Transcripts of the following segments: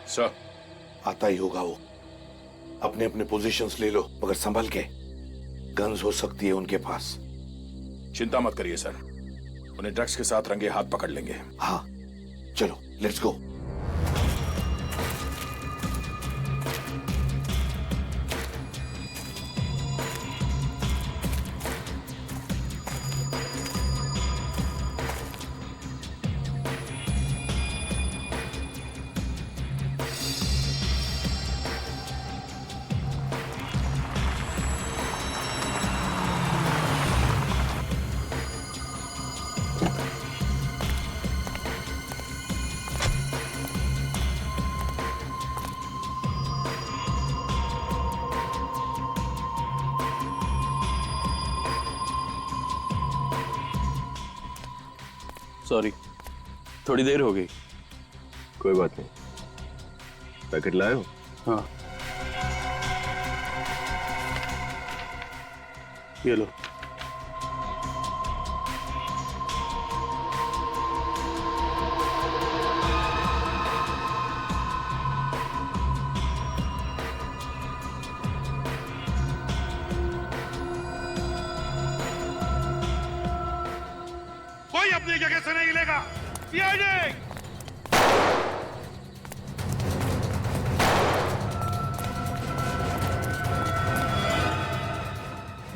Sir. आता ही होगा वो। अपने अपने पोजीशंस ले लो, मगर संभल के। गन्स हो सकती है उनके पास। चिंता मत करिए सर, उन्हें ड्रग्स के साथ रंगे हाथ पकड़ लेंगे। हाँ चलो, लेट्स गो। सॉरी, थोड़ी देर हो गई। कोई बात नहीं। पैकेट लाए हो? हाँ, ये लो। कोई अपनी जगह से नहीं हिलेगा। सीआईडी!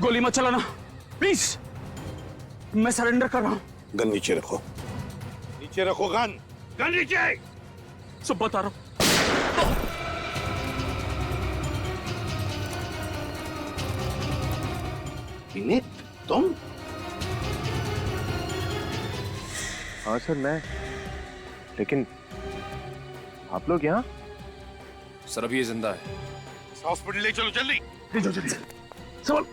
गोली मत चलाना प्लीज, मैं सरेंडर कर रहा हूं। गन नीचे रखो। नीचे रखो गन। गन नीचे। सब बता रहा हूं। विनीत, तुम? हाँ सर, मैं। लेकिन आप लोग यहाँ? सर अभी ये जिंदा है। हॉस्पिटल ले चलो जल्दी। ले जाओ जल्दी। संभल।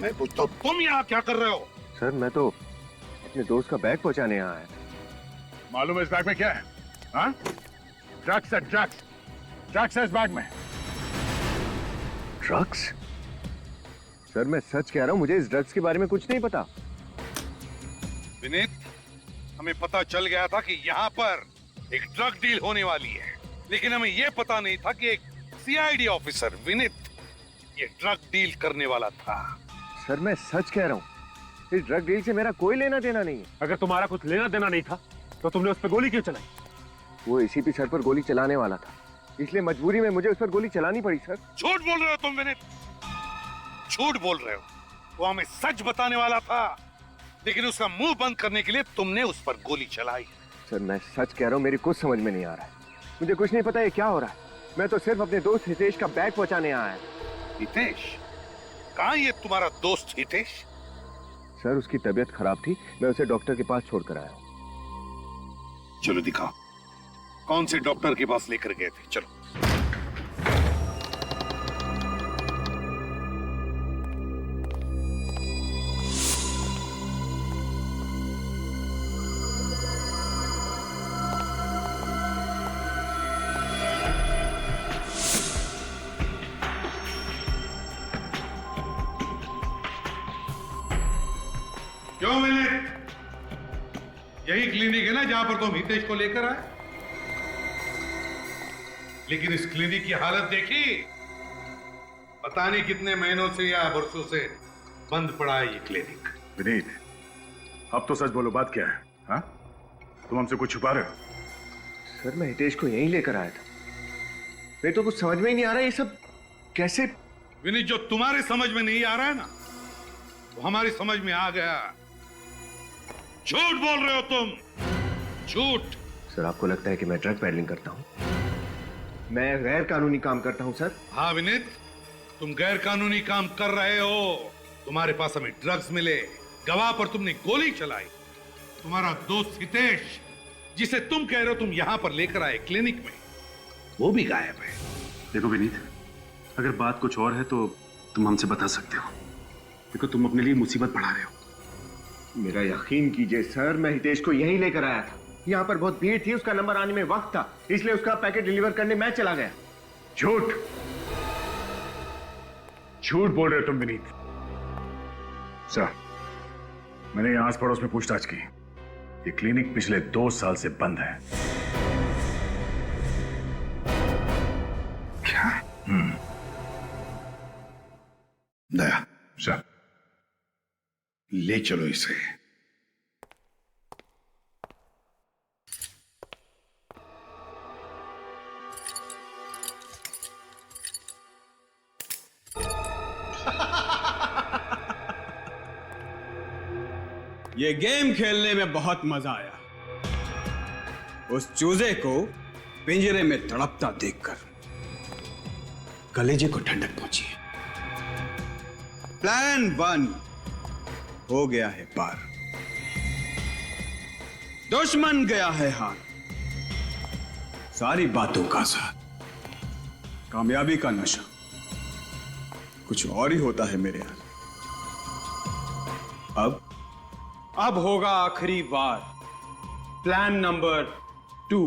मैं पूछता हूँ तुम यहाँ क्या कर रहे हो? सर मैं तो अपने दोस्त का बैग पहुंचाने यहाँ आया। मालूम है इस बैग में क्या है? हाँ? ड्रग्स है, ड्रग्स। ड्रग्स है इस बैग में। ड्रग्स? सर मैं सच कह रहा हूँ, मुझे इस ड्रग्स के बारे में कुछ नहीं पता। विनीत, हमें पता चल गया था कि यहाँ पर एक ड्रग डील होने वाली है, लेकिन हमें यह पता नहीं था कि एक सीआईडी ऑफिसर विनीत ये ड्रग डील करने वाला था। सर मैं सच कह रहा हूँ, इस ड्रग डील से मेरा कोई लेना देना नहीं है। अगर तुम्हारा कुछ लेना देना नहीं था तो तुमने उस पर गोली क्यों चलाई? वो एसीपी सर पर गोली चलाने वाला था, इसलिए मजबूरी में मुझे उस पर गोली चलानी पड़ी। सर झूठ बोल रहे हो तुम विनीत, झूठ बोल रहे हो। वो हमें सच बताने वाला था, लेकिन उसका मुंह बंद करने के लिए तुमने उस पर गोली चलाई। सर मैं सच कह रहा हूँ, मेरी कुछ समझ में नहीं आ रहा है। मुझे कुछ नहीं पता ये क्या हो रहा है। मैं तो सिर्फ अपने दोस्त हितेश का बैग पहुंचाने आया। हितेश? कहाँ ये तुम्हारा दोस्त हितेश? सर उसकी तबीयत खराब थी, मैं उसे डॉक्टर के पास छोड़कर आया हूँ। चलो दिखाओ, कौन से डॉक्टर के पास लेकर गए थे? चलो। क्यों विनीत? यही क्लिनिक है ना जहां पर तुम हितेश को लेकर आए? लेकिन इस क्लिनिक की हालत देखी, पता नहीं कितने महीनों से या वर्षों से बंद पड़ा है ये क्लिनिक। विनीत, अब तो सच बोलो, बात क्या है? हाँ? तुम हमसे कुछ छुपा रहे हो? सर मैं हितेश को यहीं लेकर आया था, मेरे तो कुछ समझ में ही नहीं आ रहा ये सब कैसे। विनीत, जो तुम्हारे समझ में नहीं आ रहा है ना, वो हमारी समझ में आ गया। झूठ बोल रहे हो तुम, झूठ। सर आपको लगता है कि मैं ड्रग पेडलिंग करता हूँ? मैं गैर कानूनी काम करता हूँ सर। हाँ विनीत, तुम गैर कानूनी काम कर रहे हो। तुम्हारे पास हमें ड्रग्स मिले, गवाह पर तुमने गोली चलाई। तुम्हारा दोस्त हितेश, जिसे तुम कह रहे हो तुम यहां पर लेकर आए क्लिनिक में, वो भी गायब है। देखो विनीत, अगर बात कुछ और है तो तुम हमसे बता सकते हो। देखो तुम अपने लिए मुसीबत बढ़ा रहे हो। मेरा यकीन कीजिए सर, मैं हितेश को यहीं लेकर आया था। यहाँ पर बहुत भीड़ थी, उसका नंबर आने में वक्त था, इसलिए उसका पैकेट डिलीवर करने मैं चला गया। झूठ, झूठ बोल रहे हो तुम विनीत। सर मैंने यहाँ आस पड़ोस में पूछताछ की, ये क्लिनिक पिछले 2 साल से बंद है। दया सर, ले चलो इसे। ये गेम खेलने में बहुत मजा आया। उस चूजे को पिंजरे में तड़पता देखकर कलेजे को ठंडक पहुंची है। प्लान 1 हो गया है पार, दुश्मन गया है हार। सारी बातों का साथ, कामयाबी का नशा कुछ और ही होता है मेरे यहाँ। अब होगा आखिरी वार, प्लान नंबर 2।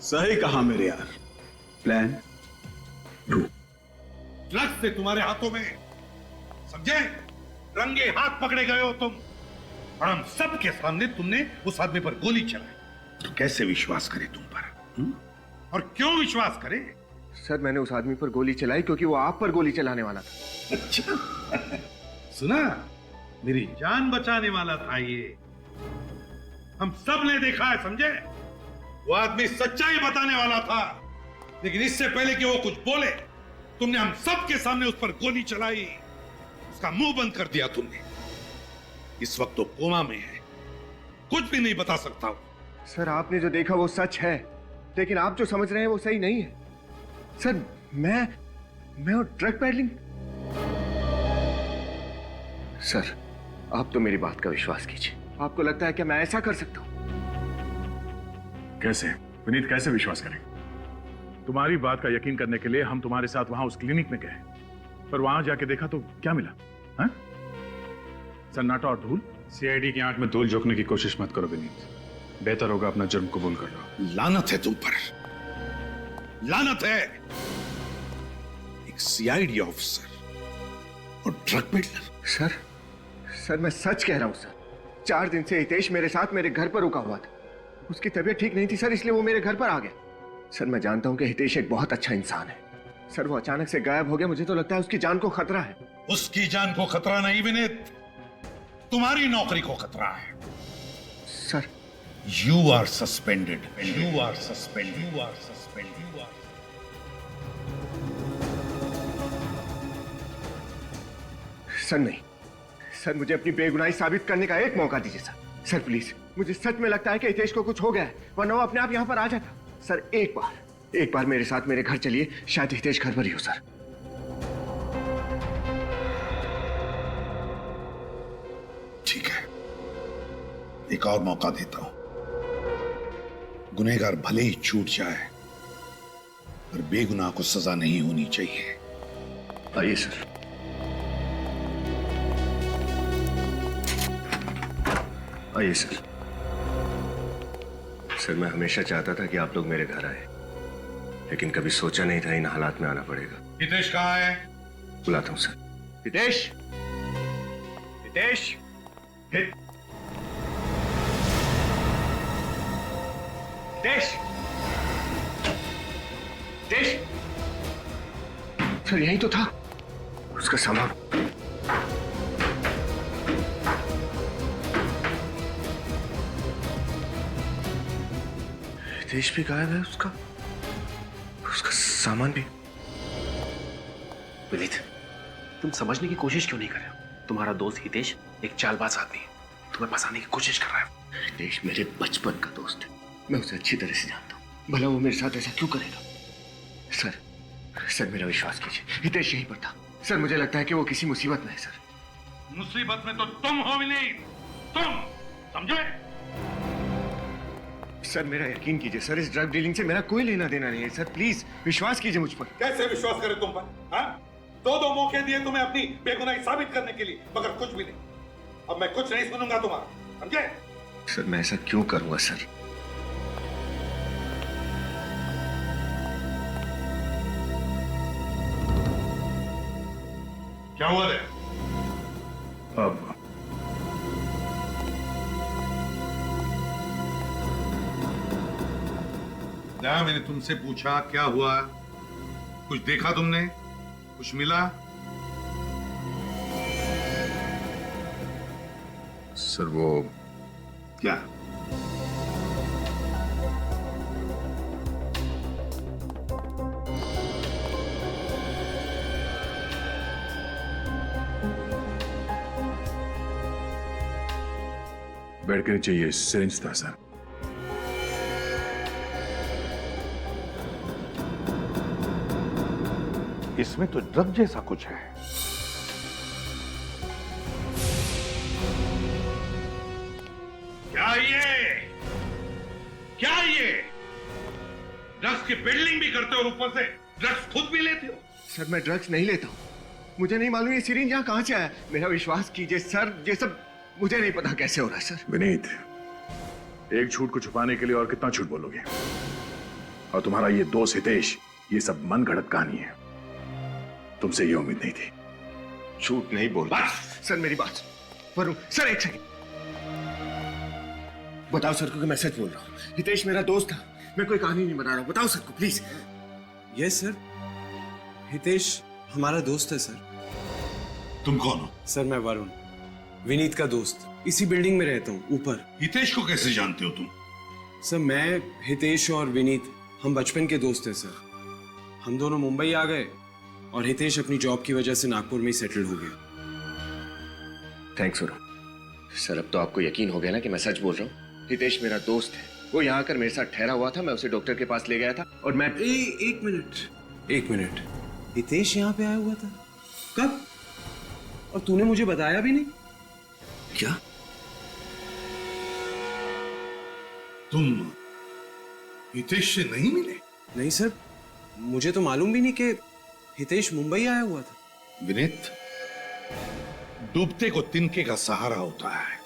सही कहा मेरे यार, प्लान 2। ड्रग्स से तुम्हारे हाथों में, समझे? रंगे हाथ पकड़े गए हो तुम, और हम सबके सामने तुमने उस आदमी पर गोली चलाई। तो कैसे विश्वास करे तुम पर? और क्यों विश्वास करे? सर मैंने उस आदमी पर गोली चलाई क्योंकि वो आप पर गोली चलाने वाला था। अच्छा सुना, मेरी जान बचाने वाला था ये। हम सब ने देखा है, समझे? वो आदमी सच्चाई बताने वाला था, लेकिन इससे पहले कि वो कुछ बोले, तुमने हम सब के सामने उस पर गोली चलाई, उसका मुंह बंद कर दिया तुमने। इस वक्त तो कोमा में है, कुछ भी नहीं बता सकता हूं। सर आपने जो देखा वो सच है, लेकिन आप जो समझ रहे हैं वो सही नहीं है। सर मैं वो ड्रग पेडलिंग। सर आप तो मेरी बात का विश्वास कीजिए। आपको लगता है कि मैं ऐसा कर सकता हूं? कैसे विनीत, कैसे विश्वास करें? तुम्हारी बात का यकीन करने के लिए हम तुम्हारे साथ वहां उस क्लिनिक में गए, पर वहां जाके देखा तो क्या मिला? हाँ? सन्नाटा और धूल। सीआईडी की आंख में धूल झोंकने की कोशिश मत करो विनीत, बेहतर होगा अपना जुर्म कबूल कर लो। लानत है तुम पर, लानत है। एक सीआईडी ऑफिसर और ड्रग पेडलर। सर मैं सच कह रहा हूं सर। 4 दिन से हितेश मेरे साथ मेरे घर पर रुका हुआ था। उसकी तबीयत ठीक नहीं थी सर, इसलिए वो मेरे घर पर आ गया। सर मैं जानता हूं कि हितेश एक बहुत अच्छा इंसान है। सर वो अचानक से गायब हो गया, मुझे तो लगता है उसकी जान को खतरा है। उसकी जान को खतरा नहीं विनीत, तुम्हारी नौकरी को खतरा है। Sir you are suspended, you are suspended, you are suspended, you are. Sir नहीं सर, मुझे अपनी बेगुनाही साबित करने का एक मौका दीजिए सर। सर प्लीज, मुझे सच में लगता है कि हितेश को कुछ हो गया है, वरना वो अपने आप यहां पर आ जाता। सर एक बार मेरे साथ मेरे घर चलिए, शायद हितेश घर पर ही हो सर। ठीक है, एक और मौका देता हूं। गुनहगार भले ही छूट जाए, पर बेगुनाह को सजा नहीं होनी चाहिए। आइए सर। आइए सर। सर मैं हमेशा चाहता था कि आप लोग मेरे घर आए, लेकिन कभी सोचा नहीं था इन हालात में आना पड़ेगा। हितेश कहाँ है? बुलाता हूं सर। हितेश, हितेश, हितेश, हितेश। सर यही तो था उसका सामान। हितेश भी गायब है, उसका सामान भी। विनीत, तुम समझने की कोशिश क्यों नहीं कर रहे हो? तुम्हारा दोस्त हितेश एक चालबाज आदमी है, तुम्हें फंसाने की कोशिश कर रहा है। हितेश मेरे बचपन का दोस्त है, मैं उसे अच्छी तरह से जानता हूँ। भला वो मेरे साथ ऐसा क्यों करेगा? सर मेरा विश्वास कीजिए, हितेश यहीं पर था। सर मुझे लगता है कि वो किसी मुसीबत में है। सर मुसीबत में तो तुम हो विनीत, तुम समझे? सर मेरा यकीन कीजिए सर, इस ड्रग डीलिंग से मेरा कोई लेना देना नहीं है। सर प्लीज विश्वास कीजिए मुझ पर। कैसे विश्वास करें तुम पर? हाँ? 2 मौके दिए तुम्हें अपनी बेगुनाही साबित करने के लिए, मगर कुछ भी नहीं। अब मैं कुछ नहीं सुनूंगा तुम्हारा, समझे? सर मैं ऐसा क्यों करूंगा सर? क्या हुआ है? अब दया, मैंने तुमसे पूछा क्या हुआ, कुछ देखा तुमने, कुछ मिला? सर वो क्या? बेड के नीचे ये सिरिंज था सर। इसमें तो ड्रग जैसा कुछ है। क्या ये ड्रग्स की बिल्डिंग भी करते हो, ऊपर से ड्रग्स खुद भी लेते हो? सर मैं ड्रग्स नहीं लेता हूँ, मुझे नहीं मालूम ये सिरिंज यहाँ कहाँ से आया। मेरा विश्वास कीजिए सर, ये सब मुझे नहीं पता कैसे हो रहा है सर। विनीत, एक झूठ को छुपाने के लिए और कितना झूठ बोलोगे? और तुम्हारा ये दोस्त हितेश, ये सब मन गढ़ंत कहानी है। तुमसे ये उम्मीद नहीं थी। झूठ नहीं बोल रहा सर, मेरी बात वरुण सर, एक सेकंड बताओ सर को कि मैं सच बोल रहा हूँ। हितेश मेरा दोस्त था, मैं कोई कहानी नहीं बना रहा हूँ, बताओ सर को प्लीज। यस सर, हितेश हमारा दोस्त है सर। तुम कौन हो? सर मैं वरुण, विनीत का दोस्त, इसी बिल्डिंग में रहता हूँ ऊपर। हितेश को कैसे जानते हो तुम? सर मैं, हितेश और विनीत हम बचपन के दोस्त हैं सर। हम दोनों मुंबई आ गए और हितेश अपनी जॉब की वजह से नागपुर में ही सेटल हो गया। थैंक्स वरुण। सर अब तो आपको यकीन हो गया ना कि मैं सच बोल रहा हूँ। हितेश मेरा दोस्त है, वो यहाँ आकर मेरे साथ ठहरा हुआ था, मैं उसे डॉक्टर के पास ले गया था और मैं एक मिनट, हितेश यहाँ पे आया हुआ था कब? और तूने मुझे बताया भी नहीं? क्या तुम हितेश से नहीं मिले? नहीं सर, मुझे तो मालूम भी नहीं कि हितेश मुंबई आया हुआ था। विनीत, डूबते को तिनके का सहारा होता है,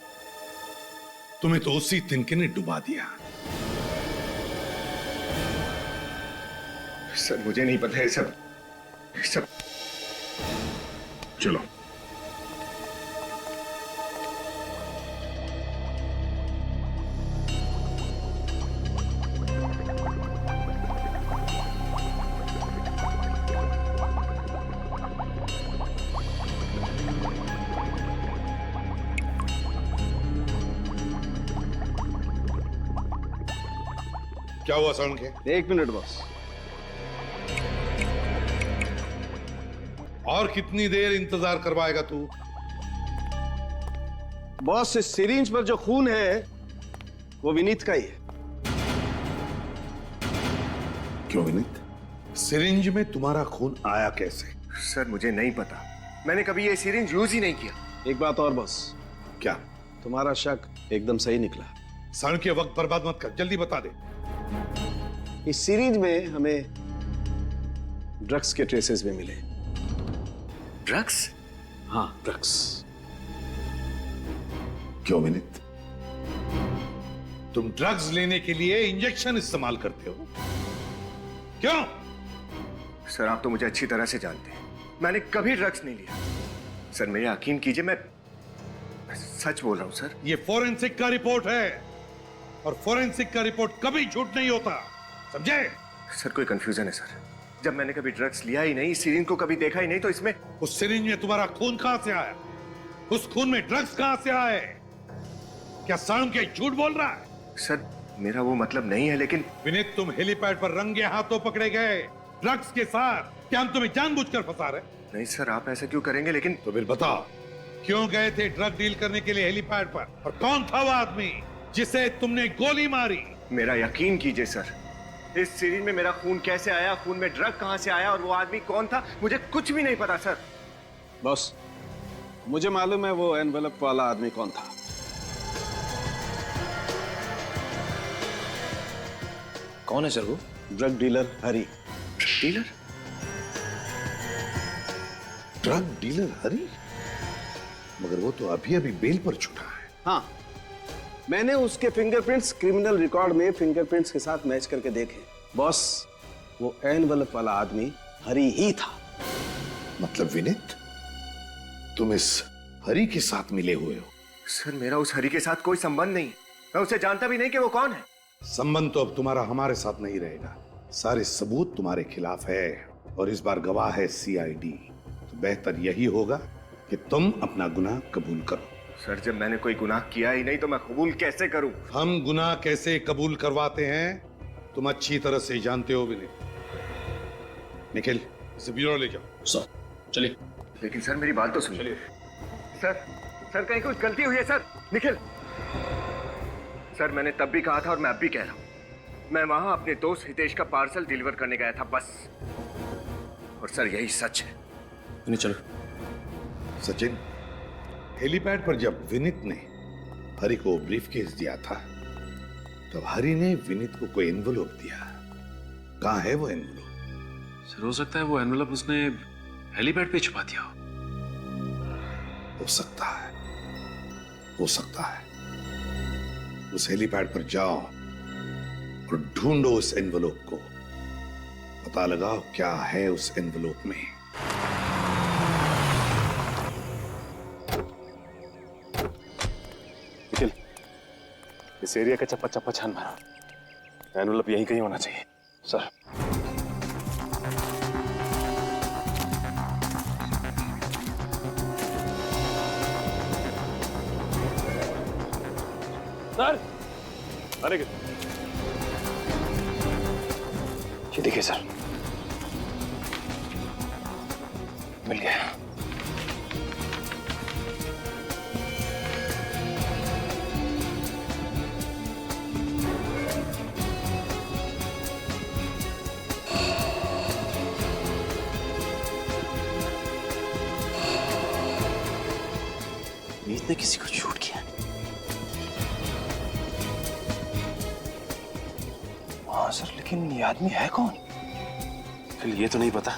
तुम्हें तो उसी तिनके ने डुबा दिया। सर मुझे नहीं पता है सब। चलो क्या हुआ सरण के? एक मिनट बॉस। और कितनी देर इंतजार करवाएगा तू? बॉस इस सिरिंज पर जो खून है वो विनीत का ही है। क्यों विनीत? सिरिंज में तुम्हारा खून आया कैसे? सर मुझे नहीं पता, मैंने कभी ये सिरिंज यूज ही नहीं किया। एक बात और बॉस, क्या? तुम्हारा शक एकदम सही निकला। सरण के वक्त बर्बाद मत कर, जल्दी बता दे। इस सीरीज में हमें ड्रग्स के ट्रेसेस भी मिले। ड्रग्स? हाँ ड्रग्स। क्यों विनीत? तुम ड्रग्स लेने के लिए इंजेक्शन इस्तेमाल करते हो, क्यों? सर आप तो मुझे अच्छी तरह से जानते हैं, मैंने कभी ड्रग्स नहीं लिया। सर मेरा यकीन कीजिए, मैं सच बोल रहा हूं सर। ये फोरेंसिक का रिपोर्ट है और फोरेंसिक का रिपोर्ट कभी झूठ नहीं होता, समझे? सर कोई कंफ्यूजन है सर, जब मैंने कभी ड्रग्स लिया ही नहीं, इस सिरिंज को कभी देखा ही नहीं, तो इसमें उस सिरिंज में तुम्हारा खून कहां से आया? उस खून में ड्रग्स कहां से आए? क्या सरण के झूठ बोल रहा है? सर मेरा वो मतलब नहीं है, लेकिन विनीत तुम हेलीपैड पर रंगे हाथों पकड़े गए ड्रग्स के साथ, क्या हम तुम्हें जानबूझकर फंसा रहे? नहीं सर आप ऐसा क्यों करेंगे, लेकिन तो फिर बताओ, क्यों गए थे ड्रग डील करने के लिए हेलीपैड पर, और कौन था वो आदमी जिसे तुमने गोली मारी? मेरा यकीन कीजिए सर, इस सिरिंज में मेरा खून कैसे आया, खून में ड्रग कहां से आया और वो आदमी कौन था, मुझे कुछ भी नहीं पता सर। बॉस मुझे मालूम है वो एनवेलप वाला आदमी कौन था। कौन है सर वो? ड्रग डीलर हरी। डीलर? ड्रग डीलर हरी? मगर वो तो अभी अभी बेल पर छूटा है। हाँ, मैंने उसके फिंगरप्रिंट्स क्रिमिनल रिकॉर्ड में फिंगरप्रिंट्स के साथ मैच करके देखे। बॉस वो एनवेलप वाला आदमी हरी ही था। मतलब विनीत, तुम इस हरी के साथ मिले हुए हो? सर मेरा उस हरी के साथ कोई संबंध नहीं, मैं उसे जानता भी नहीं कि वो कौन है। संबंध तो अब तुम्हारा हमारे साथ नहीं रहेगा। सारे सबूत तुम्हारे खिलाफ है और इस बार गवाह है सीआईडी। तो बेहतर यही होगा कि तुम अपना गुनाह कबूल करो। सर जब मैंने कोई गुनाह किया ही नहीं तो मैं कबूल कैसे करूं? हम गुनाह कैसे कबूल करवाते हैं तुम अच्छी तरह से जानते हो विनीत। निखिल, इसे ब्यूरो ले जाओ। सर चलिए। लेकिन सर मेरी बात तो सुनिए। सर कहीं कुछ गलती हुई है सर? निखिल सर, मैंने तब भी कहा था और मैं अब भी कह रहा हूं, मैं वहां अपने दोस्त हितेश का पार्सल डिलीवर करने गया था बस। और सर यही सच है। नहीं चलो। सचिन, हेलीपैड पर जब विनीत ने हरि को ब्रीफकेस दिया था तो हरि ने विनीत को कोई एनवलप दिया। कहां है वो एनवलप? सर हो सकता है वो एनवेलप उसने हेलीपैड पे छुपा दिया हो। हो सकता है, हो सकता है। उस हेलीपैड पर जाओ और ढूंढो उस एनवलप को। पता लगाओ क्या है उस एनवलप में। निखिल, इस एरिया का चप्पा चप्पा छान मारो। एनवेलप यहीं कहीं होना चाहिए। सर सर, अरे ये देखिए सर, मिल गया। मीत ने किसी को शूट किया। हाँ सर, लेकिन ये आदमी है कौन? फिर ये तो नहीं पता,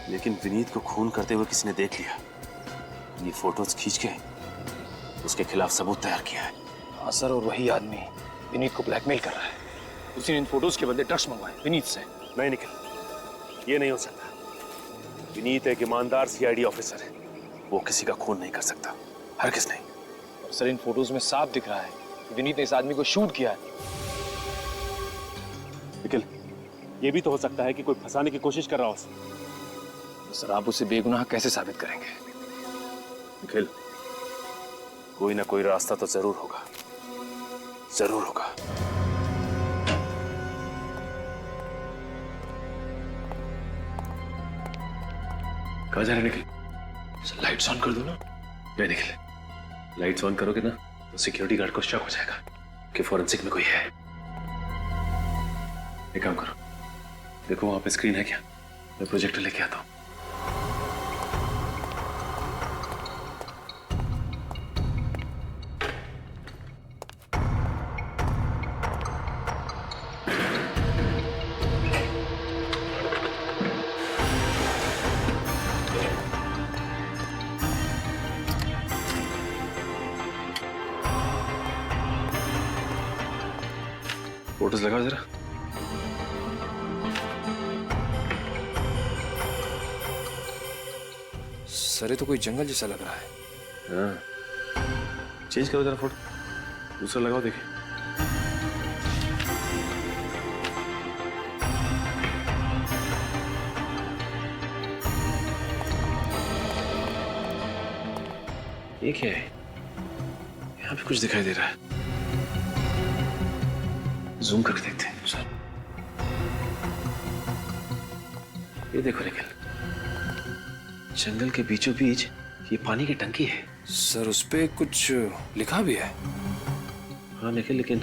लेकिन विनीत को खून करते हुए किसी ने देख लिया। ये फोटोज खींच के उसके खिलाफ सबूत तैयार किया है। हाँ सर, और वही आदमी विनीत को ब्लैकमेल कर रहा है। उसी ने इन फोटोज के बदले ड्रग्स मंगवाए विनीत से। नहीं निखिल, ये नहीं हो सकता। विनीत एक ईमानदार सीआईडी ऑफिसर है, वो किसी का खून नहीं कर सकता, हरगिज़ नहीं। और सर इन फोटोज में साफ दिख रहा है कि विनीत ने इस आदमी को शूट किया है। निखिल, ये भी तो हो सकता है कि कोई फंसाने की कोशिश कर रहा हो। तो सर आप उसे बेगुनाह कैसे साबित करेंगे? निखिल, कोई ना कोई रास्ता तो जरूर होगा, जरूर होगा। कहाँ जा रहे निखिल? सर लाइट्स ऑन कर दो ना। नहीं निखिल, लाइट्स ऑन करोगे ना तो सिक्योरिटी गार्ड को शक हो जाएगा कि फॉरेंसिक में कोई है। एक काम करो, देखो वहां पे स्क्रीन है क्या? मैं प्रोजेक्टर लेके आता हूं। फोटोज लगाओ जरा। सर ये तो कोई जंगल जैसा लग रहा है। हाँ, चेंज करो जरा फोटो, दूसरा लगाओ देखिए। ये क्या है? यहाँ पे कुछ दिखाई दे रहा है। जूम करके देखते हैं सर। ये देखो निखिल, जंगल के बीचों बीच ये पानी की टंकी है। सर उस पे कुछ लिखा भी है। हाँ निखिल, लेकिन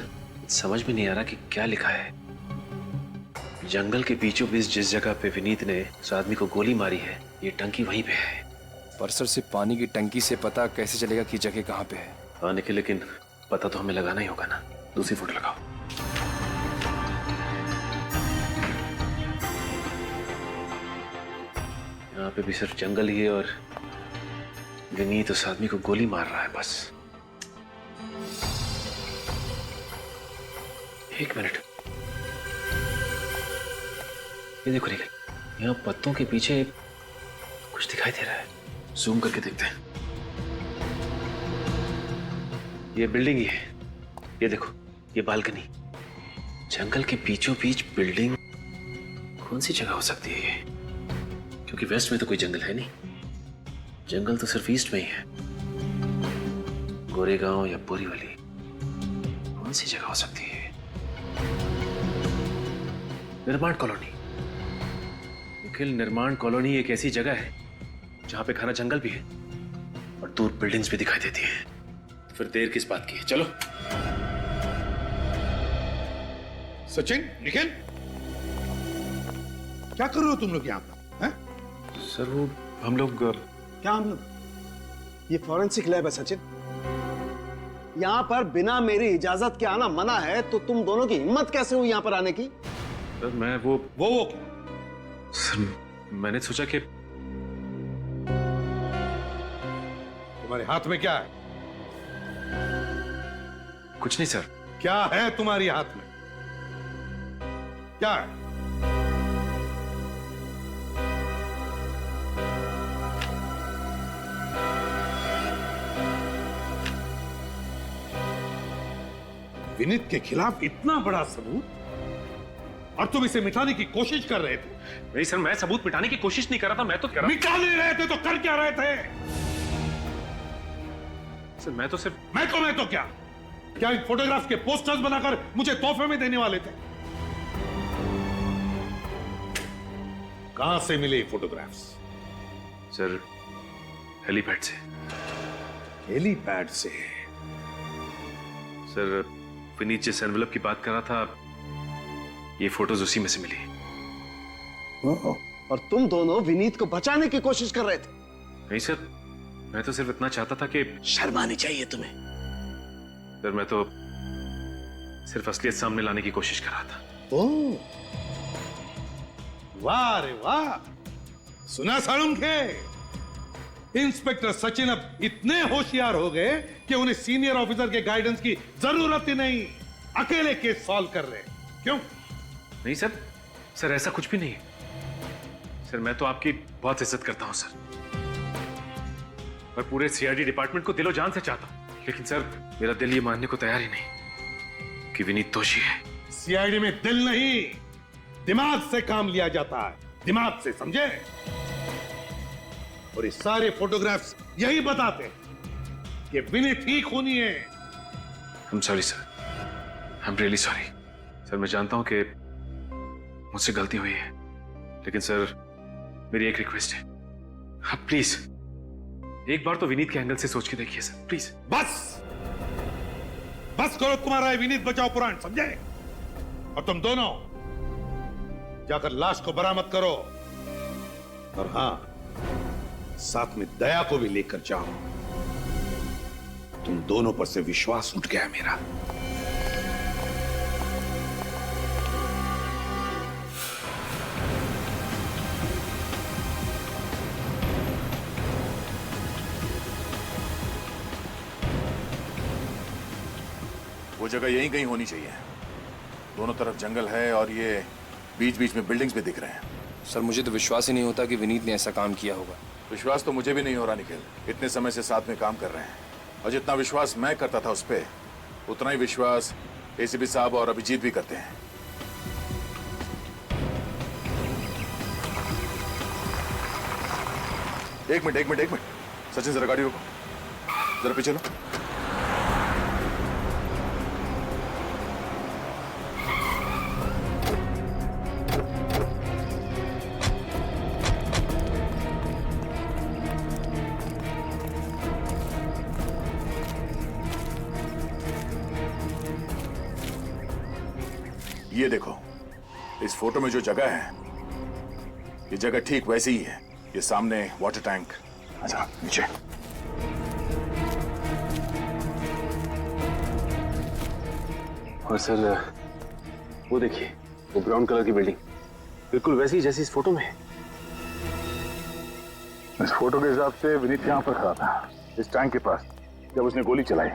समझ में नहीं आ रहा कि क्या लिखा है। जंगल के बीचों बीच जिस जगह पे विनीत ने उस आदमी को गोली मारी है, ये टंकी वहीं पे है। पर सर सिर्फ पानी की टंकी से पता कैसे चलेगा कि जगह कहाँ पे है? हाँ निखिल, लेकिन पता तो हमें लगाना ही होगा ना। दूसरी फोटो लगाओ। यहाँ पे भी सिर्फ जंगल ही है और विनीत उस आदमी को गोली मार रहा है बस। एक मिनट, ये देखो निखिल, यहाँ पत्तों के पीछे कुछ दिखाई दे रहा है। जूम करके देखते हैं। ये बिल्डिंग ही है। ये देखो, ये बालकनी, जंगल के बीचों बीच बिल्डिंग, कौन सी जगह हो सकती है ये? क्योंकि वेस्ट में तो कोई जंगल है नहीं, जंगल तो सिर्फ ईस्ट में ही है। गोरेगांव या बोरीवली, कौन सी जगह हो सकती है? निर्माण कॉलोनी। निखिल, निर्माण कॉलोनी एक ऐसी जगह है जहां पे घना जंगल भी है और दूर बिल्डिंग्स भी दिखाई देती है। फिर देर किस बात की है? चलो। सचिन, निखिल, क्या कर रहे हो तुम लोग यहाँ पर? हैं? सर वो हम लोग क्या हम लोग? ये फॉरेंसिक लैब है सचिन। यहाँ पर बिना मेरी इजाजत के आना मना है, तो तुम दोनों की हिम्मत कैसे हुई यहाँ पर आने की? सर मैं वो क्या? सर मैंने सोचा कि तुम्हारे हाथ में क्या है? कुछ नहीं सर। क्या है तुम्हारी हाथ में? क्या है? विनीत के खिलाफ इतना बड़ा सबूत और तुम इसे मिटाने की कोशिश कर रहे थे। नहीं सर, मैं सबूत मिटाने की कोशिश नहीं कर रहा था, मैं तो कर मिटा नहीं रहे थे तो कर क्या रहे थे? सर मैं तो सिर्फ मैं तो क्या इन फोटोग्राफ्स के पोस्टर्स बनाकर मुझे तोहफे में देने वाले थे? कहां से मिले फोटोग्राफ्स? सर हेलीपैड से। हेलीपैड से? सर विनीत जिस एनवेलप की बात कर रहा था, ये फोटोज उसी में से मिली। और तुम दोनों विनीत को बचाने की कोशिश कर रहे थे? नहीं सर, मैं तो सिर्फ इतना चाहता था कि शर्म आनी चाहिए तुम्हें। सर मैं तो सिर्फ असलियत सामने लाने की कोशिश कर रहा था। ओह, वाह रे वाह। सुना साळुंखे? इंस्पेक्टर सचिन अब इतने होशियार हो गए कि उन्हें सीनियर ऑफिसर के गाइडेंस की जरूरत ही नहीं, अकेले केस सॉल्व कर रहे। क्यों? नहीं सर, सर ऐसा कुछ भी नहीं है। सर मैं तो आपकी बहुत इज्जत करता हूं सर, और पूरे सीआईडी डिपार्टमेंट को दिलो जान से चाहता हूं, लेकिन सर मेरा दिल ये मानने को तैयार ही नहीं कि विनीत दोषी है। सीआईडी में दिल नहीं, दिमाग से काम लिया जाता है, दिमाग से, समझे? और ये सारे फोटोग्राफ्स यही बताते हैं कि विनीत ही खूनी है। I am sorry sir, I am really sorry. Sir मैं जानता हूं कि मुझसे गलती हुई है, लेकिन सर मेरी एक रिक्वेस्ट है, आप प्लीज एक बार तो विनीत के एंगल से सोच के देखिए सर, प्लीज। बस करो तुम्हारा ये विनीत बचाओ पुराण, समझे? और तुम दोनों जाकर लाश को बरामद करो, और हां, साथ में दया को भी लेकर जाओ। तुम दोनों पर से विश्वास उठ गया मेरा। वो जगह यहीं कहीं होनी चाहिए। दोनों तरफ जंगल है और ये बीच बीच में बिल्डिंग्स भी दिख रहे हैं। सर मुझे तो विश्वास ही नहीं होता कि विनीत ने ऐसा काम किया होगा। विश्वास तो मुझे भी नहीं हो रहा निखिल, इतने समय से साथ में काम कर रहे हैं, और जितना विश्वास मैं करता था उस पे, उतना ही विश्वास एसीपी साहब और अभिजीत भी करते हैं। एक मिनट सचिन, जरा गाड़ी रोको, जरा पीछे लो। ये देखो, इस फोटो में जो जगह है, ये जगह ठीक वैसी ही है। ये सामने वाटर टैंक। अच्छा, नीचे। और सर वो देखिए, वो ब्राउन कलर की बिल्डिंग बिल्कुल वैसी जैसी इस फोटो में है। इस फोटो के हिसाब से विनीत यहाँ पर खड़ा था, इस टैंक के पास, जब उसने गोली चलाई,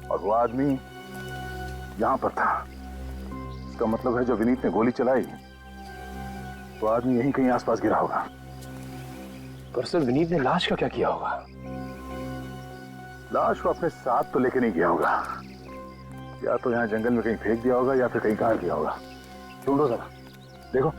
और वो आदमी यहाँ पर था। इसका मतलब है जब विनीत ने गोली चलाई तो आदमी यहीं कहीं आसपास गिरा होगा। पर सर विनीत ने लाश का क्या किया होगा? लाश को अपने साथ तो लेके नहीं गया होगा, या तो यहाँ जंगल में कहीं फेंक दिया होगा या फिर कहीं काट दिया होगा। ढूंढो जरा, देखो।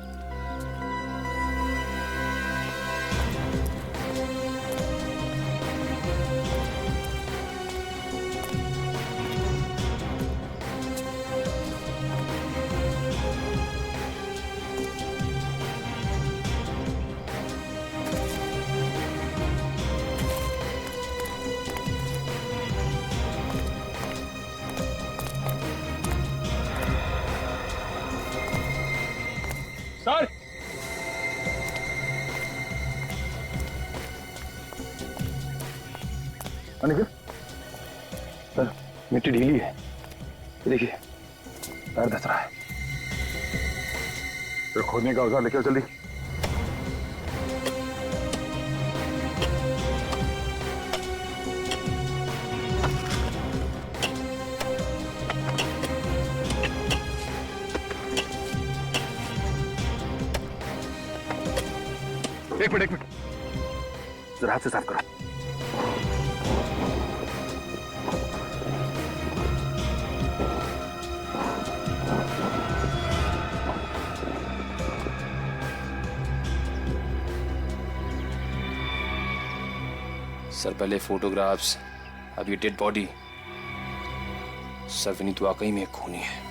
सर अनिकेत, सर मिट्टी ढीली है, देखिए पैर धस रहा है। फिर खोदने का औजार लेके आओ जल्दी। एक मिनट जरा हाथ से साफ करो। सर पहले फोटोग्राफ्स, अब ये डेड बॉडी। सर विनीत वाकई में एक खूनी है।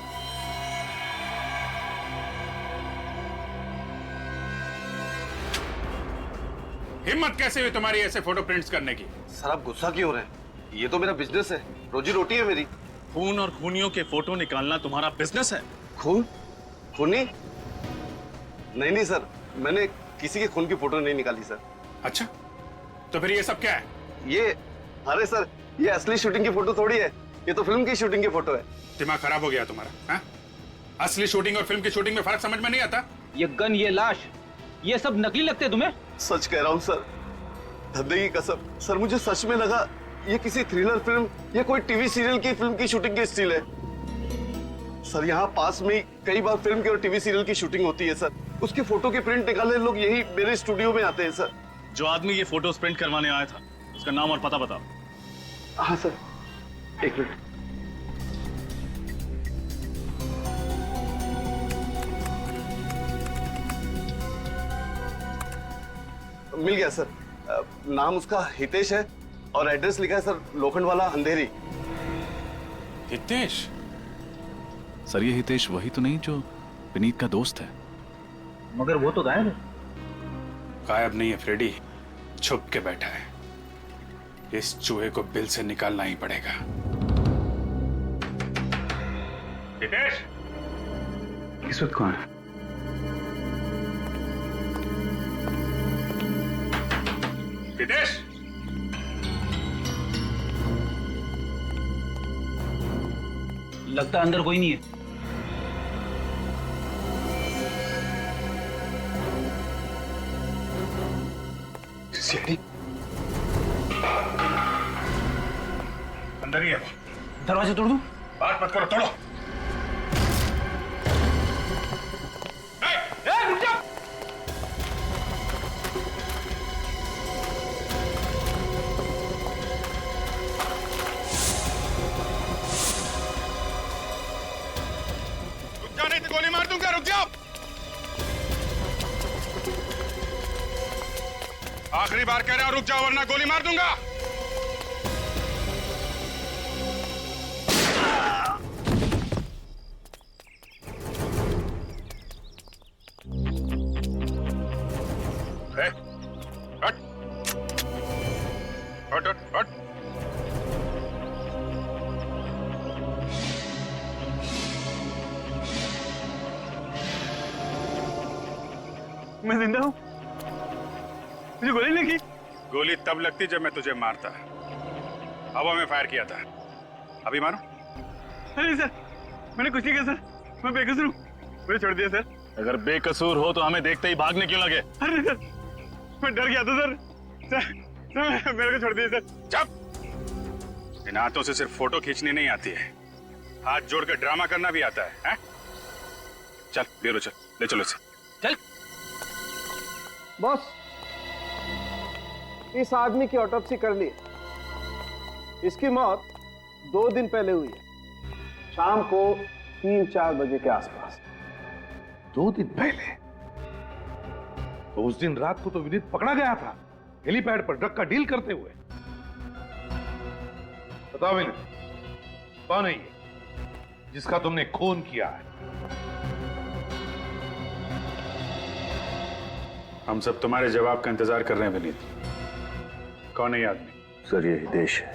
हिम्मत कैसे हुई तुम्हारी ऐसे फोटो प्रिंट्स करने की? सर आप गुस्सा क्यों हो रहे हैं? ये तो मेरा बिजनेस है, रोजी रोटी है मेरी। खून और खूनियों के फोटो निकालना तुम्हारा बिजनेस है? खून? खूनी? नहीं नहीं सर, मैंने किसी के खून की फोटो नहीं निकाली सर। अच्छा, तो फिर ये सब क्या है? ये, अरे सर, ये असली शूटिंग की फोटो थोड़ी है, ये तो फिल्म की शूटिंग की फोटो है। दिमाग खराब हो गया तुम्हारा? हाँ? असली शूटिंग और फिल्म की शूटिंग में फर्क समझ में नहीं आता? ये गन, ये लाश, ये सब नकली लगते हैं तुम्हें? सच कह रहा हूँ सर, धंधे की कसम। सर मुझे सच में लगा ये किसी थ्रिलर फिल्म या कोई टीवी सीरियल की फिल्म की शूटिंग की स्टिल है। सर यहाँ पास में कई बार फिल्म की और टीवी सीरियल की शूटिंग होती है सर। उसके फोटो के प्रिंट निकालने लोग यही मेरे स्टूडियो में आते हैं सर। जो आदमी ये फोटोज प्रिंट करवाने आया था, उसका नाम और पता बताओ। हाँ सर, एक मिनट। मिल गया सर, नाम उसका हितेश है और एड्रेस लिखा है सर, लोखंडवाला अंधेरी। हितेश? सर ये हितेश वही तो नहीं जो विनीत का दोस्त है? मगर वो तो गायब है। गायब नहीं है फ्रेडी, छुप के बैठा है। इस चूहे को बिल से निकालना ही पड़ेगा। हितेश, इस वक्त कौन है? हितेश, लगता अंदर कोई नहीं है। सीढ़ी अंदर ही है। दरवाजा तोड़ दूं? बात मत करो, तोड़ो। रुक जा! रुक जा, नहीं तो गोली मार दूंगा। रुक जाओ। आखिरी बार कह रहा हूं, रुक जाओ वरना गोली मार दूंगा। हट हट हट हट। मैं जिंदा हूं, मुझे गोली नहीं लगी। गोली तब लगती जब मैं तुझे मारता। हवा में फायर किया था, अभी मारो। अरे सर, मैंने कुछ नहीं किया सर, मैं बेकसूर हूँ, मुझे छोड़ दिया सर। अगर बेकसूर हो तो हमें देखते ही भागने क्यों लगे? अरे सर, मैं डर गया था सर। सर मेरे को छोड़ दिया सर। चुप! इन हाथों से सिर्फ फोटो खींचनी नहीं आती है, हाथ जोड़कर ड्रामा करना भी आता है, हैं? चल ब्यूरो चल, ले चलो इसे। चल। बॉस, इस आदमी की ऑटोप्सी कर ली। इसकी मौत 2 दिन पहले हुई है। शाम को 3-4 बजे के आसपास। 2 दिन पहले? तो उस दिन रात को तो विनीत पकड़ा गया था हेलीपैड पर ड्रग का डील करते हुए। बताओ विनीत, कौन है ये जिसका तुमने खून किया है? हम सब तुम्हारे जवाब का इंतजार कर रहे हैं विनीत। कौन है ये आदमी? सर ये हितेश है।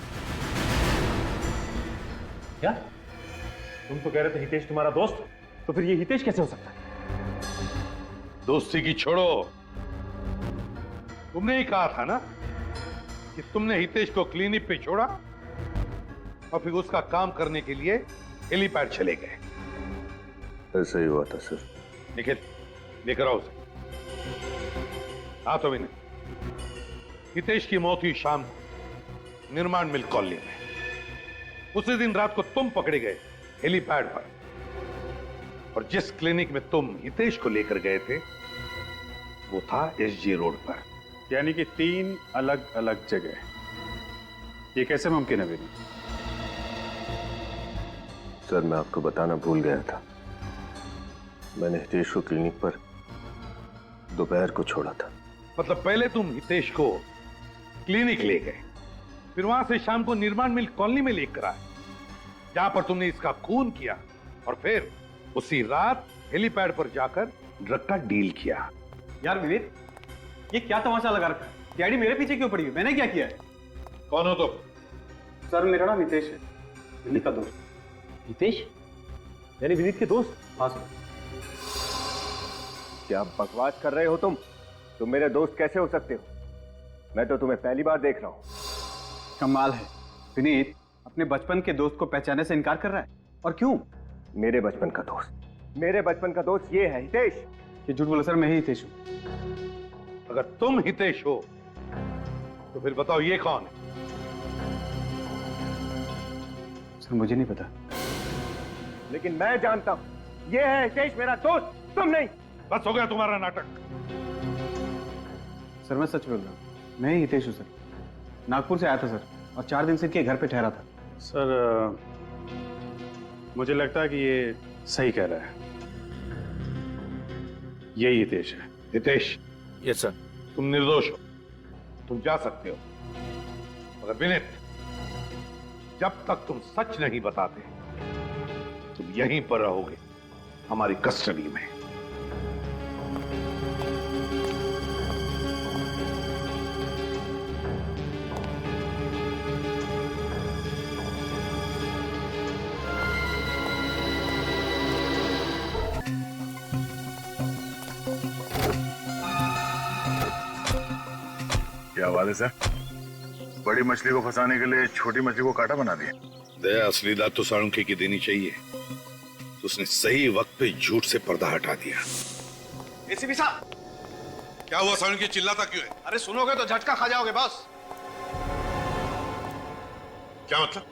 क्या तुम तो कह रहे थे हितेश तुम्हारा दोस्त, तो फिर ये हितेश कैसे हो सकता है? दोस्ती की छोड़ो, तुमने ही कहा था ना कि तुमने हितेश को क्लिनिक पे छोड़ा और फिर उसका काम करने के लिए हेलीपैड चले गए। ऐसा ही हुआ था सर। निखिल, लेकर आओ उसे। हाँ तो विनय, हितेश की मौत हुई शाम को निर्माण मिल कॉलोनी में। उसी दिन रात को तुम पकड़े गए हेलीपैड पर, और जिस क्लिनिक में तुम हितेश को लेकर गए थे वो था एसजी रोड पर। यानी कि 3 अलग अलग जगह। ये कैसे मुमकिन है विनीत? सर मैं आपको बताना भूल गया था, मैंने हितेश को क्लिनिक पर दोपहर को छोड़ा था। मतलब पहले तुम हितेश को क्लिनिक ले गए, फिर वहां से शाम को निर्माण मिल कॉलोनी में लेकर आए जहां पर तुमने इसका खून किया, और फिर उसी रात हेलीपैड पर जाकर ड्रग का डील किया। यार विनीत, ये क्या तमाशा लगा रखा है? डैडी मेरे पीछे क्यों पड़ी है? मैंने क्या किया है? कौन हो तुम? सर मेरा नाम हितेश है, विनीत का दोस्त। हितेश यानी विनीत के दोस्त? हाँ सर। क्या बकवास कर रहे हो तुम मेरे दोस्त कैसे हो सकते हो? मैं तो तुम्हें पहली बार देख रहा हूं। कमाल है, विनीत अपने बचपन के दोस्त को पहचानने से इनकार कर रहा है। और क्यों? मेरे बचपन का दोस्त ये है हितेश। ये झूठ बोला सर, मैं ही हितेश हूं। अगर तुम हितेश हो तो फिर बताओ ये कौन है? सर मुझे नहीं पता। लेकिन मैं जानता हूं, ये है हितेश मेरा दोस्त, तुम नहीं। बस हो गया तुम्हारा नाटक। सर मैं सच बोल रहा हूँ, मैं ही हितेश हूँ सर। नागपुर से आया था सर, और 4 दिन से इनके घर पे ठहरा था। सर मुझे लगता है कि ये सही कह रहा है। यही हितेश है। Hitesh, yes sir. तुम निर्दोष हो, तुम जा सकते हो। मगर विनीत, जब तक तुम सच नहीं बताते तुम यहीं पर रहोगे हमारी कस्टडी में। क्या बात है सर, बड़ी मछली को फंसाने के लिए छोटी मछली को कांटा बना दिया। दया असली दाद तो साळुंखे की देनी चाहिए, तो उसने सही वक्त पे झूठ से पर्दा हटा दिया। एसीपी साहब, क्या हुआ साळुंखे, चिल्लाता क्यों है? अरे सुनोगे तो झटका खा जाओगे बॉस। क्या मतलब?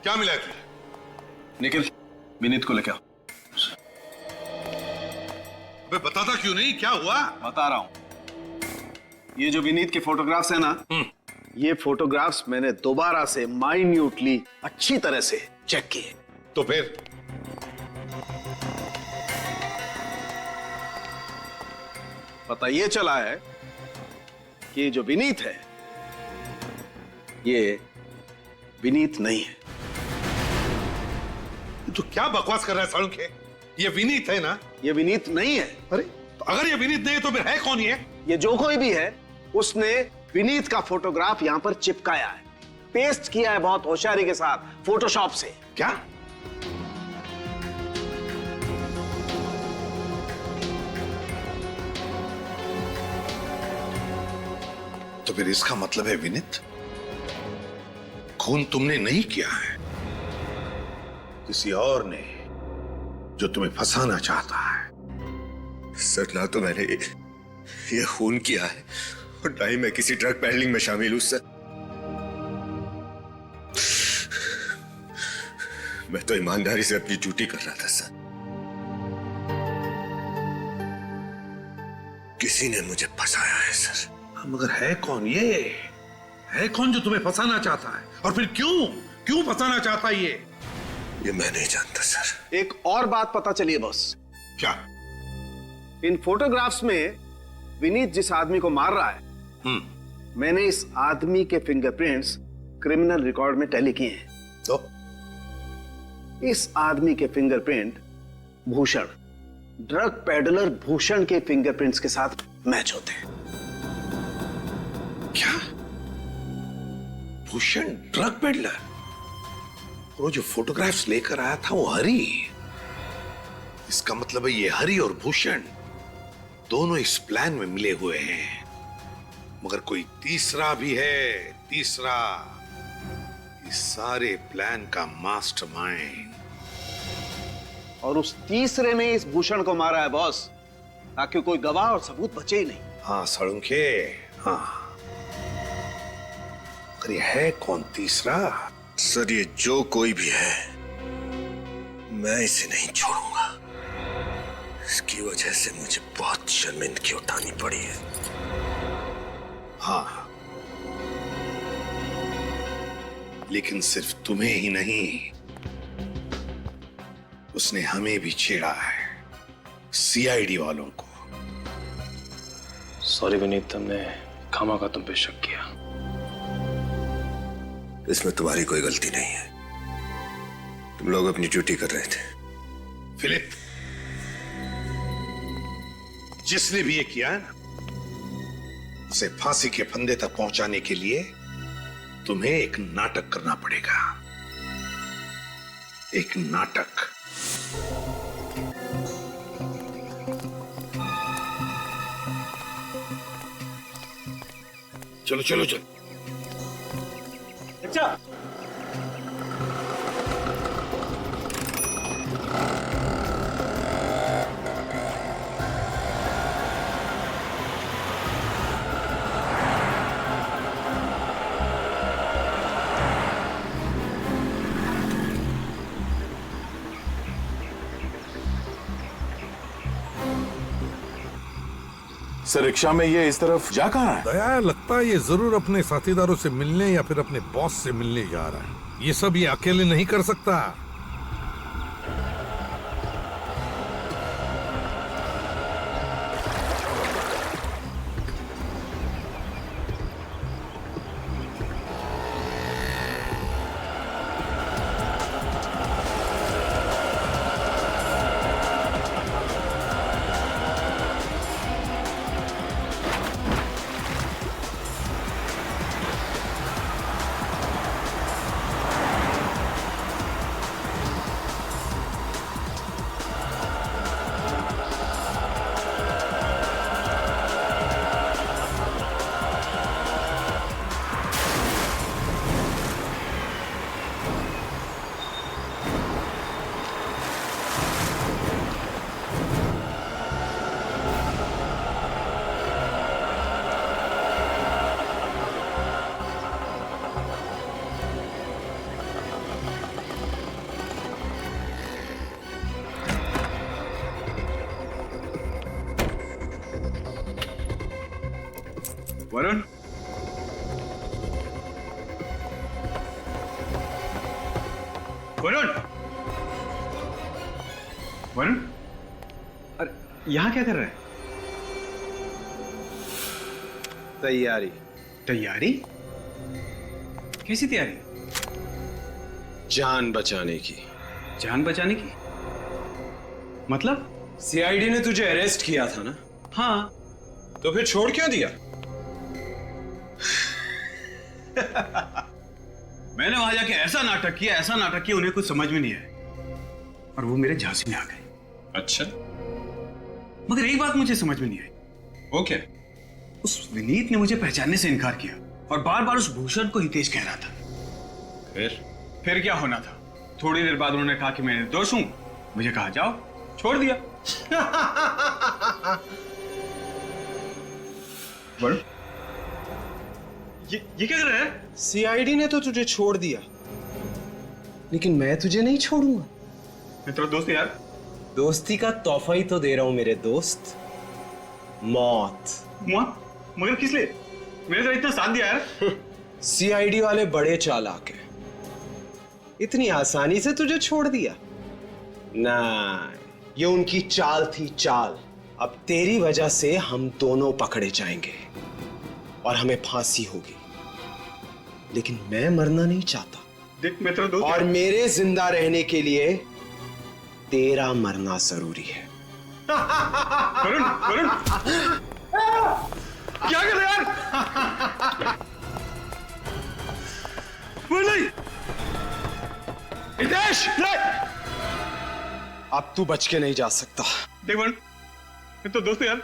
क्या मिला है तुझे? निखिल, विनीत को लेके आओ। अबे बताता क्यों नहीं, क्या हुआ? बता रहा हूं। ये जो विनीत के फोटोग्राफ्स है ना, ये फोटोग्राफ्स मैंने दोबारा से माइन्यूटली अच्छी तरह से चेक किए। तो फिर पता ये चला है कि ये जो विनीत है ये विनीत नहीं है। तू क्या बकवास कर रहा है साळुंखे? ये विनीत है ना? ये विनीत नहीं है। अरे तो अगर ये विनीत नहीं है तो फिर है कौन ये? ये जो कोई भी है उसने विनीत का फोटोग्राफ यहां पर चिपकाया है, पेस्ट किया है बहुत होशियारी के साथ फोटोशॉप से। क्या? तो फिर इसका मतलब है विनीत, खून तुमने नहीं किया है, किसी और ने, जो तुम्हें फंसाना चाहता है। सर ना तो मैंने ये खून किया है और ना ही मैं किसी ड्रग पैडलिंग में शामिल हूं सर। मैं तो ईमानदारी से अपनी ड्यूटी कर रहा था सर। किसी ने मुझे फंसाया है सर। मगर है कौन ये? है कौन जो तुम्हें फंसाना चाहता है? और फिर क्यों फंसाना चाहता है ये? ये मैं नहीं जानता सर। एक और बात पता चली है बॉस। क्या? इन फोटोग्राफ्स में विनीत जिस आदमी को मार रहा है, मैंने इस आदमी के फिंगरप्रिंट्स क्रिमिनल रिकॉर्ड में टैली किए हैं। तो इस आदमी के fingerprint Bhushan, drug peddler Bhushan के फिंगरप्रिंट्स के साथ मैच होते हैं। क्या? Bhushan drug peddler? वो जो फोटोग्राफ्स लेकर आया था वो हरी। इसका मतलब है ये हरी और भूषण दोनों इस प्लान में मिले हुए हैं। मगर कोई तीसरा भी है, तीसरा इस सारे प्लान का मास्टरमाइंड। और उस तीसरे ने इस भूषण को मारा है बॉस, ताकि कोई गवाह और सबूत बचे ही नहीं। हाँ सड़ुंखे, हाँ। अरे है कौन तीसरा? सर ये जो कोई भी है, मैं इसे नहीं छोड़ूंगा। इसकी वजह से मुझे बहुत शर्मिंदगी उठानी पड़ी है। हाँ, लेकिन सिर्फ तुम्हें ही नहीं, उसने हमें भी छेड़ा है, सीआईडी वालों को। सॉरी विनीत, हमने खामा का तुम पे शक किया। इसमें तुम्हारी कोई गलती नहीं है। तुम लोग अपनी ड्यूटी कर रहे थे। फिलिप, जिसने भी ये किया है ना, उसे फांसी के फंदे तक पहुंचाने के लिए तुम्हें एक नाटक करना पड़ेगा। एक नाटक। चलो चलो चलो। अच्छा, सर रिक्शा में ये इस तरफ जा कहाँ है? दया, लगता है ये जरूर अपने साथीदारों से मिलने या फिर अपने बॉस से मिलने जा रहा है। ये सब ये अकेले नहीं कर सकता। वरुण, वरुण, वरुण, अरे यहां क्या कर रहा है? तैयारी। तैयारी? कैसी तैयारी? जान बचाने की। जान बचाने की? मतलब? सीआईडी ने तुझे अरेस्ट किया था ना? हाँ। तो फिर छोड़ क्यों दिया? मैंने वहां जाके ऐसा नाटक किया उन्हें कुछ समझ में नहीं आया और वो मेरे झांसी में आ गए। अच्छा, मगर एक बात मुझे समझ में नहीं आई। वो क्या? उस विनीत ने मुझे पहचानने से इनकार किया और बार बार उस भूषण को हितेश कह रहा था। फिर क्या होना था? थोड़ी देर बाद उन्होंने कहा कि मैं निर्दोष हूं। मुझे कहा जाओ, छोड़ दिया। बड़ ये क्या कर रहा है? सीआईडी ने तो तुझे छोड़ दिया, लेकिन मैं तुझे नहीं छोड़ूंगा। मैं तेरा दोस्त यार। दोस्ती का तोहफा ही तो दे रहा हूं मेरे दोस्त, मौत। मौत? मगर किस लिए? मैंने तो इतना साथ दिया यार। सीआईडी वाले बड़े चालाक हैं। इतनी आसानी से तुझे छोड़ दिया? ना, ये उनकी चाल थी, चाल। अब तेरी वजह से हम दोनों पकड़े जाएंगे और हमें फांसी होगी, लेकिन मैं मरना नहीं चाहता। देख मैं तेरा दोस्त, और मेरे जिंदा रहने के लिए तेरा मरना जरूरी है। वरुण, वरुण, क्या कर रहे यार? वो नहीं, हितेश, नहीं। अब तू बच के नहीं जा सकता। देख वरुण, मैं तो दोस्त हूं यार।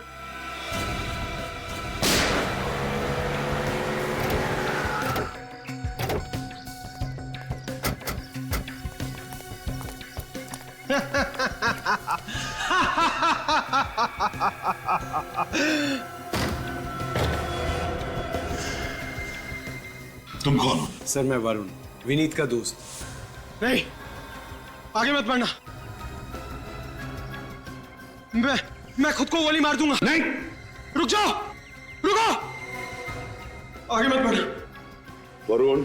तुम कौन हो? सर मैं वरुण, विनीत का दोस्त। नहीं, आगे मत बढ़ना। मैं खुद को गोली मार दूंगा। नहीं, रुक जाओ, रुको, आगे मत बढ़ो। वरुण,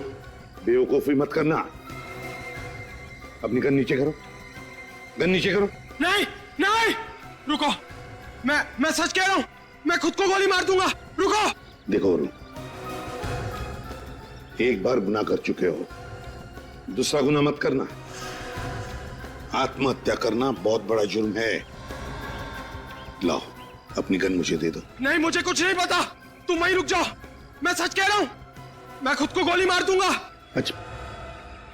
बेवकूफी मत करना। अपनी गन नीचे करो, गन नीचे करो। नहीं, नहीं, रुको, मैं सच कह रहा हूं, मैं खुद को गोली मार दूंगा। रुको। देखो वरुण, एक बार गुनाह कर चुके हो, दूसरा गुनाह मत करना। आत्महत्या करना बहुत बड़ा जुर्म है। लाओ, अपनी गन मुझे दे दो। नहीं, मुझे कुछ नहीं पता, तुम वहीं रुक जाओ। मैं सच कह रहा हूं, मैं खुद को गोली मार दूंगा। अच्छा,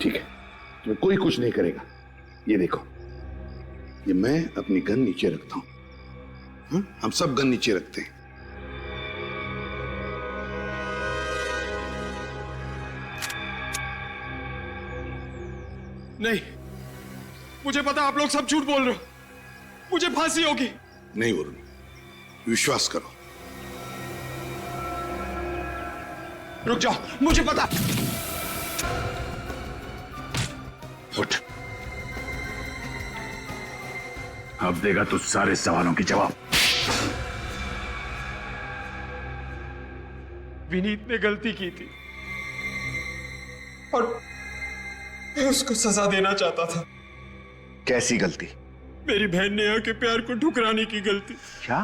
ठीक है, तुम्हें कोई कुछ नहीं करेगा। ये देखो, ये मैं अपनी गन नीचे रखता हूं। हम सब गन नीचे रखते हैं। नहीं, मुझे पता आप लोग सब झूठ बोल रहे हो, मुझे फांसी होगी। नहीं वरुण, विश्वास करो। रुक जाओ, मुझे पता। उठ। अब देगा तू सारे सवालों के जवाब। विनीत ने गलती की थी और मैं उसको सजा देना चाहता था। कैसी गलती? मेरी बहन नेहा के प्यार को ठुकराने की गलती। क्या?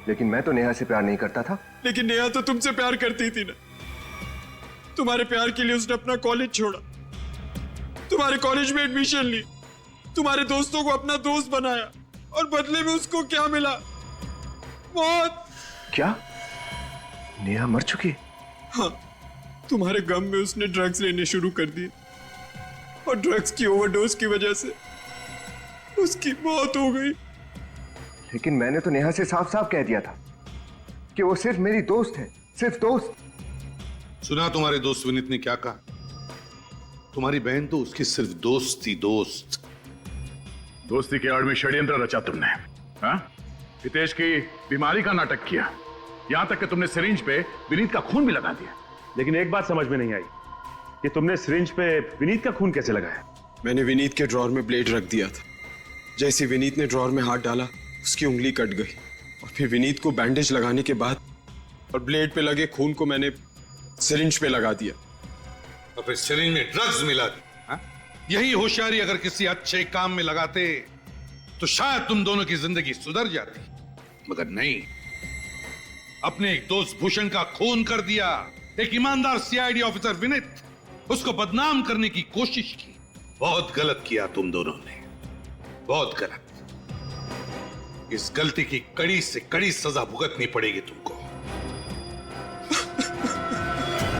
लेकिन मैं तो नेहा से प्यार नहीं करता था। लेकिन नेहा तो तुमसे प्यार करती थी ना। तुम्हारे प्यार के लिए उसने अपना कॉलेज छोड़ा, तुम्हारे कॉलेज में एडमिशन ली, तुम्हारे दोस्तों को अपना दोस्त बनाया, और बदले में उसको क्या मिला? मौत। क्या? नेहा मर चुकी? हाँ, तुम्हारे गम में उसने ड्रग्स लेने शुरू कर दिए और ड्रग्स की ओवरडोज की वजह से उसकी मौत हो गई। लेकिन मैंने तो नेहा से साफ साफ कह दिया था कि वो सिर्फ मेरी दोस्त है, सिर्फ दोस्त। सुना तुम्हारे दोस्त विनीत ने क्या कहा? तुम्हारी बहन तो उसकी सिर्फ दोस्त थी, दोस्त। दोस्ती के आड़ में षड्यंत्र रचा तुमने। हाँ? हितेश की बीमारी का नाटक किया, यहां तक कि तुमने सिरिंज पे विनीत का खून भी लगा दिया। लेकिन एक बात समझ में नहीं आई कि तुमने सिरिंज पे विनीत का खून कैसे लगाया? मैंने विनीत के ड्रॉर में ब्लेड रख दिया था। जैसे विनीत ने ड्रॉर में हाथ डाला, उसकी उंगली कट गई, और फिर विनीत को बैंडेज लगाने के बाद और ब्लेड पे लगे खून को मैंने सिरिंज पे लगा दिया। और फिर सिरिंज में ड्रग्स मिला दी। हाँ? यही होशियारी अगर किसी अच्छे काम में लगाते तो शायद तुम दोनों की जिंदगी सुधर जाती, मगर नहीं। अपने एक दोस्त भूषण का खून कर दिया, एक ईमानदार सीआईडी ऑफिसर विनीत, उसको बदनाम करने की कोशिश की। बहुत गलत किया तुम दोनों ने, बहुत गलत। इस गलती की कड़ी से कड़ी सजा भुगतनी पड़ेगी तुमको।